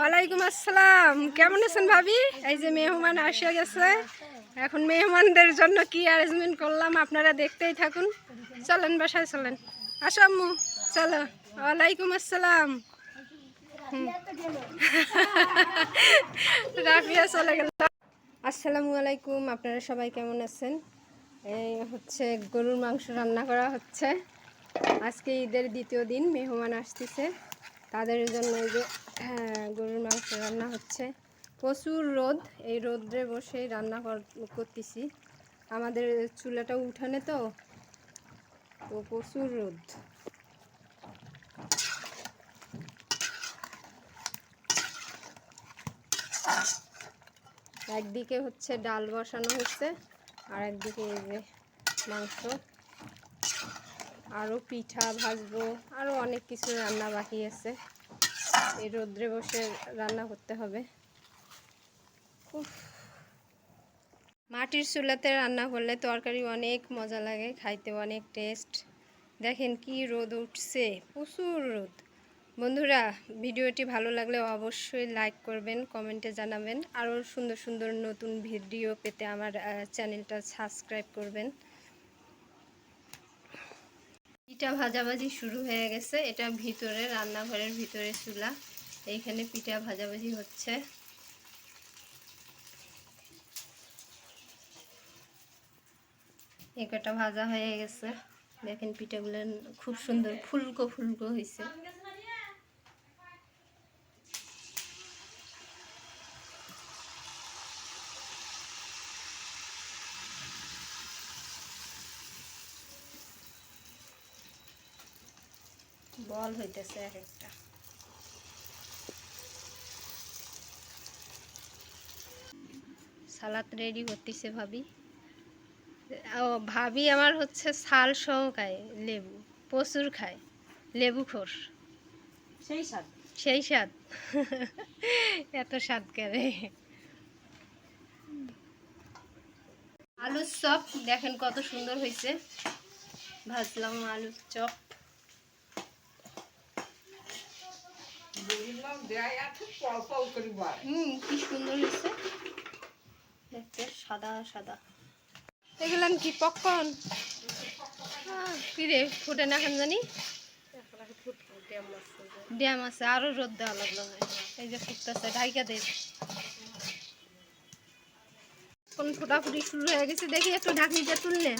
ওয়ালাইকুম আসসালাম। কেমন আছেন ভাবি? এই যে মেহমান আসে গেছে, এখন মেহমানদের জন্য কি অ্যারেঞ্জমেন্ট করলাম আপনারা দেখতেই থাকুন। চলেন বাসায় চলেন। আসো আম্মু, চলো। ওয়ালাইকুম আসসালাম। রাফিয়া চলে গেল। আসসালামু আলাইকুম। আপনারা সবাই কেমন আছেন? এই হচ্ছে গরুর মাংস রান্না করা হচ্ছে। আজকে ঈদের দ্বিতীয় দিন, মেহমান আসতেছে, তাদের জন্য এই যে গরুর মাংস রান্না হচ্ছে। প্রচুর রোদ, এই রোদ্রে বসেই রান্না করতেছি। আমাদের চুলাটা উঠানে তো প্রচুর রোদ। একদিকে হচ্ছে ডাল বসানো হচ্ছে, আর একদিকে এই যে মাংস, আরও পিঠা ভাজবো, আরও অনেক কিছু রান্না বাকি আছে। এই রোদ্রে বসে রান্না করতে হবে। মাটির চুলাতে রান্না করলে তরকারি অনেক মজা লাগে, খাইতে অনেক টেস্ট। দেখেন কি রোদ উঠছে, প্রচুর রোদ। বন্ধুরা, ভিডিওটি ভালো লাগলে অবশ্যই লাইক করবেন, কমেন্টে জানাবেন। আরও সুন্দর সুন্দর নতুন ভিডিও পেতে আমার চ্যানেলটা সাবস্ক্রাইব করবেন। পিঠা ভাজাভাজি শুরু হয়ে গেছে। এটা ভিতরে, রান্নাঘরের ভিতরে চুলা, এইখানে পিঠা ভাজাভাজি হচ্ছে। একটা ভাজা হয়ে গেছে, দেখেন পিঠাগুলো খুব সুন্দর ফুলকো ফুলকো হয়েছে। বল হইতেছে এক একটা। সালাদ রেডি করতেছে ভাবি। ও ভাবি আমার হচ্ছে ছাল সহ খায়, লেবু প্রচুর খায়, লেবু খোর। সেই স্বাদ, সেই স্বাদ। এত স্বাদ করে। আলুর চপ দেখেন কত সুন্দর হয়েছে, ভাজলাম আলুর চপ। কি সুন্দর হয়েছে দেখতে, সাদা সাদা। এগুলান কি পপকর্ন? কি রে ফুটে না কেন জানি, ড্যাম আছে, আরো রোদ দেওয়া লাগলো। এই যে ফুটতেছে, ঢাইকা দে। কোন ফোটাফুটি শুরু হয়ে গেছে, দেখি একটু ঢাকনিটা তুললে।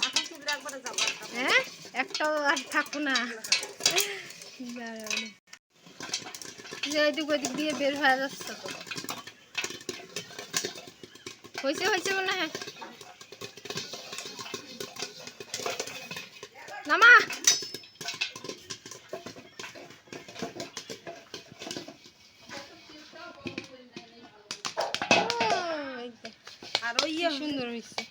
হ্যাঁ, একটাও আর থাকবো না। এদিক ওইদিক দিয়ে বের হয়ে যাচ্ছে তো। হয়েছে হয়েছে মনে হয়। নামা। আর ওই সুন্দর হয়েছে,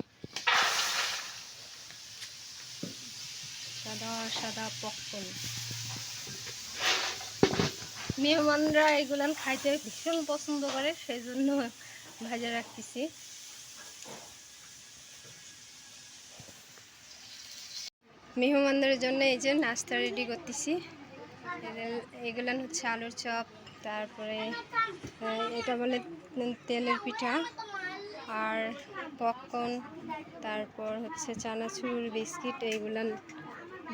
সাদা সাদা পপকর্ন। মেহমানরা এগুলান খাইতে ভীষণ পছন্দ করে, সেই জন্য ভাজা রাখতেছি। মেহমানদের জন্য এই যে নাস্তা রেডি করতেছি। এগুলান হচ্ছে আলুর চপ, তারপরে এটা বলে তেলের পিঠা, আর পপকর্ন, তারপর হচ্ছে চানাচুর, বিস্কিট, এইগুলান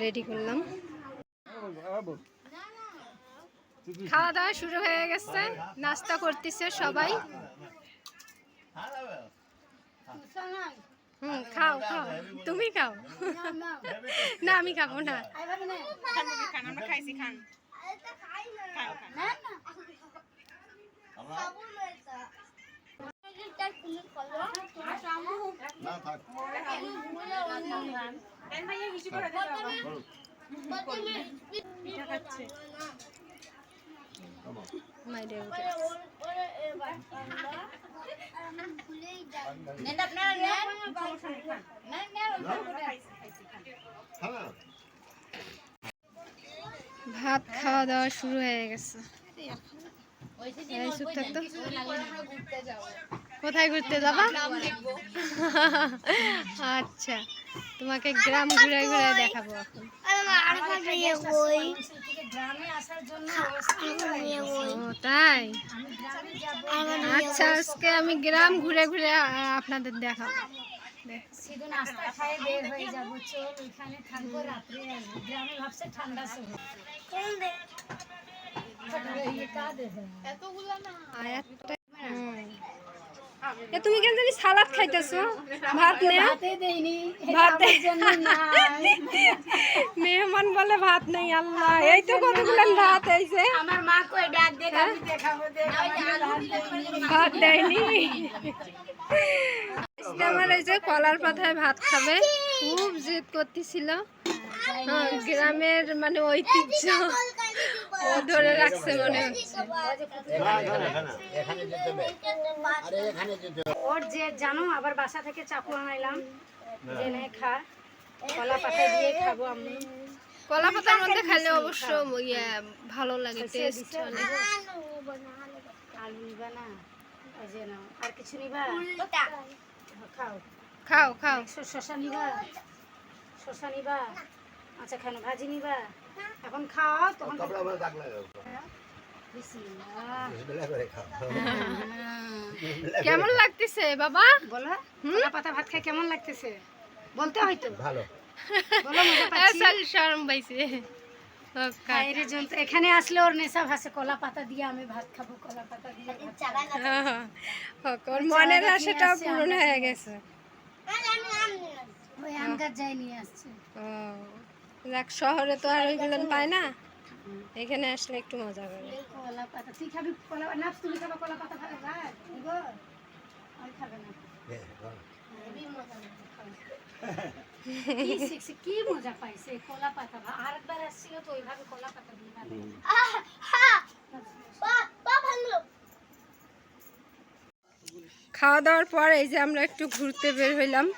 রেডি করলাম। খাওয়া দাওয়া শুরু হয়ে গেছে, নাস্তা করতেছে সবাই। খাও খাও, তুমি খাও। না আমি খাবো না। ভাত খাওয়া দাওয়া শুরু হয়ে গেছে। কোথায় ঘুরতে যাবা? আচ্ছা, তোমাকে গ্রাম ঘুরে ঘুরে দেখাবো এখন। তাই আচ্ছা, আজকে আমি গ্রাম ঘুরে ঘুরে আপনাদের দেখাবো। শুধু নাস্তা খায় বের হয়ে যাবো, চল ওইখানে থাকবো, রাত্রে আসবো। গ্রামে ভাবছে ঠান্ডা শহর। তুমি কেন জানি সালাদ খাইতেছো? ভাত নেই, ভাতে দেয়নি, ভাত আমার জন্য নাই। মেহমান বলে ভাত নেই। আল্লাহ, এই তো কতগুলো ভাত এইছে। আমার মা কই ডাক দে, আমি দেখাবো, ভাত দেয়নি। আমার এই যে কলার পাতায় ভাত খাবে, খুব জেদ করতেছিল। গ্রামের মানে ঐতিহ্য ও ধরে রাখছে মনে হচ্ছে। ওর যে জানো, আবার বাসা থেকে চাকু আনাইলাম, জেনে খা, কলা পাতায় দিয়ে খাবো আমি। কলা পাতার মধ্যে খাইলে অবশ্য ভালো লাগে, টেস্ট অনেক। আলু নিবা না, ওই যে নাও, আর কিছু নিবা? খাও খাও খাও। শসা নিবা? শসা নিবা? আচ্ছা খানো, ভাজি নিবা? এখন খাও, তখন কেমন লাগতেছে বাবা? বলো, কলা পাতা ভাত খাই কেমন লাগতেছে? বলতে হয়তো ভালো। বলো, মজা পাচ্ছি? শরম পাইছে। এর জন্য এখানে আসলে ওর নেশা ভাসে, কলা পাতা দিয়ে আমি ভাত খাবো, কলা পাতা দিয়ে। ওর মনের আশাটাও পূরণ হয়ে গেছে। ওই আম গাছ যাই নিয়ে আসছে। যাক, শহরে তো আর ওইগুলো পায় না, এখানে আসলে একটু মজা করে। কলা পাতা তুই খাবি? কলা না, তুমি খাবে কলা পাতা? ভালো ভাই গো, আমি খাবে না। কি মজা পাইছে কলা পাতা। আরেকবার আসছিল তো ওইভাবে কলা পাতা দিয়ে খাওয়া দাওয়ার পর এই যে আমরা একটু ঘুরতে বের হইলাম।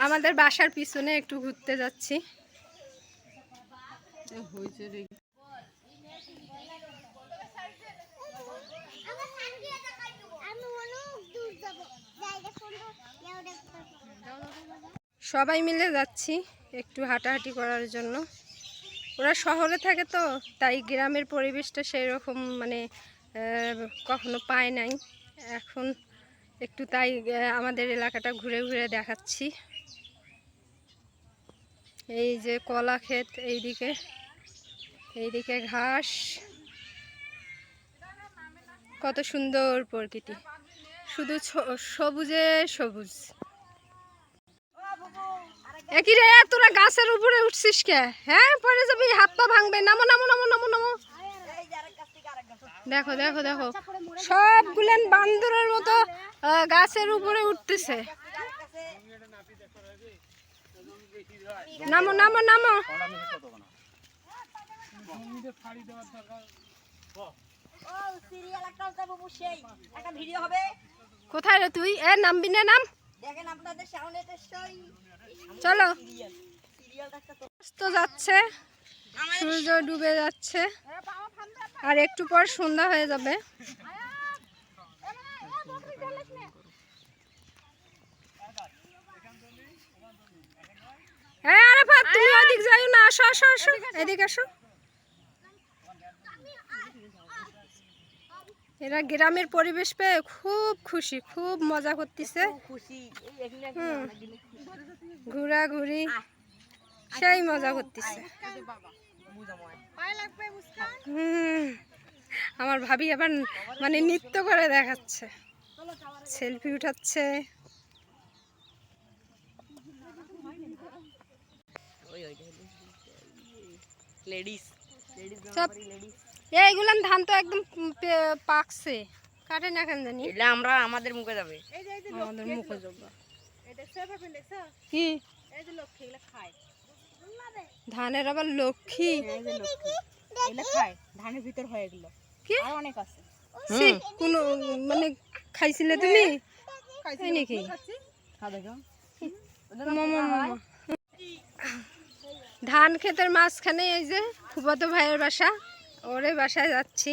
আমাদের বাসার পিছনে একটু ঘুরতে যাচ্ছি। সবাই মিলে যাচ্ছি একটু হাঁটাহাঁটি করার জন্য। ওরা শহরে থাকে তো, তাই গ্রামের পরিবেশটা সেই রকম মানে কখনো পায় নাই। এখন একটু তাই আমাদের এলাকাটা ঘুরে ঘুরে দেখাচ্ছি। এই যে কলা ক্ষেত, এইদিকে ঘাস, কত সুন্দর প্রকৃতি, শুধু সবুজে সবুজ। একই রে, তোরা গাছের উপরে উঠছিস কে? হ্যাঁ, পরে যাবি, হাত পা ভাঙবে। নামো নামো নামো নামো নামো। দেখো দেখো দেখো, সবগুলেন বান্দরের মতো গাছের উপরে উঠতেছে। নামো নামো নামো। কোথায় রে তুই? নামবি না? নাম। চলো। তো যাচ্ছে, সূর্য ডুবে যাচ্ছে, আর একটু পর সন্ধ্যা হয়ে যাবে। হ্যাঁ আরাফাত, তুমি ওদিক যাইও না, আসো আসো আসো, এদিকে আসো। এরা গ্রামের পরিবেশ পেয়ে খুব খুশি, খুব মজা করতেছে। ঘোরাঘুরি সেই মজা করতেছে। আমার ভাবি আবার মানে নৃত্য করে দেখাচ্ছে, সেলফি উঠাচ্ছে। এইগুলান ধান তো একদম পাকছে, কাটে না কেন জানি। আমরা আমাদের মুখে যাবে, আমাদের মুখে যাবে কি? ধানের আবার লক্ষ্মী খায়, ধানের ভিতর হয়ে গেল। কি অনেক আছে কোনো মানে খাইছিলে তুমি? খাই নাকি? ধান ক্ষেতের মাঝখানে এই যে ফুফাতো ভাইয়ের বাসা, ওরে বাসায় যাচ্ছি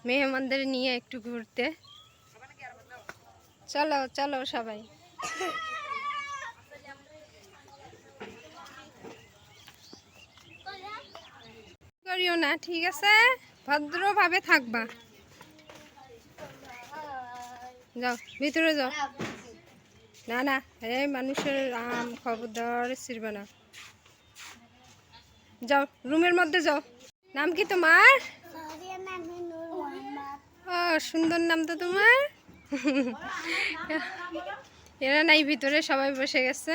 মেহমানদের নিয়ে একটু ঘুরতে। চলো চলো সবাই। করিও না, ঠিক আছে? ভদ্রভাবে থাকবা। যাও ভিতরে যাও। না না, এই মানুষের আম খবরদার ছিড়বা না। যাও রুমের মধ্যে যাও। নাম কি তোমার? ও সুন্দর নাম তো তোমার। এরা নাই, ভিতরে সবাই বসে গেছে,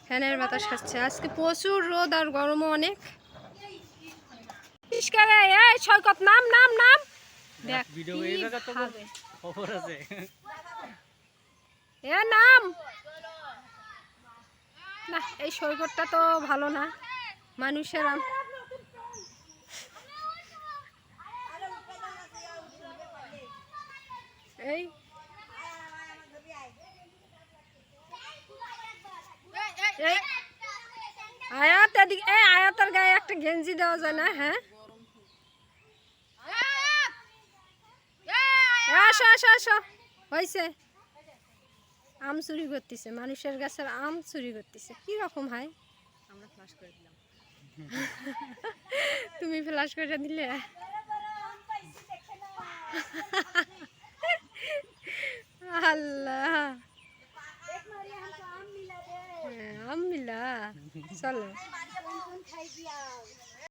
ফ্যানের বাতাস খাচ্ছে। আজকে প্রচুর রোদ আর গরমও অনেক। এই সৈকত নাম নাম নাম দেখ কি খাবে। এ নাম না, এই সৈকতটা তো ভালো না, মানুষের আম। এই আয়াত এদিকে, এই আয়াতের গায়ে একটা গেঞ্জি দেওয়া যায় না? হ্যাঁ আসো আসো আসো, হয়েছে। আম চুরি করতেছে, মানুষের গাছের আম চুরি করতেছে, কি রকম হয়? আমরা ফ্লাশ করে দিলাম। তুমি ফ্লাশ করে দিলে? আল্লাহ, আম মিলা, চলো।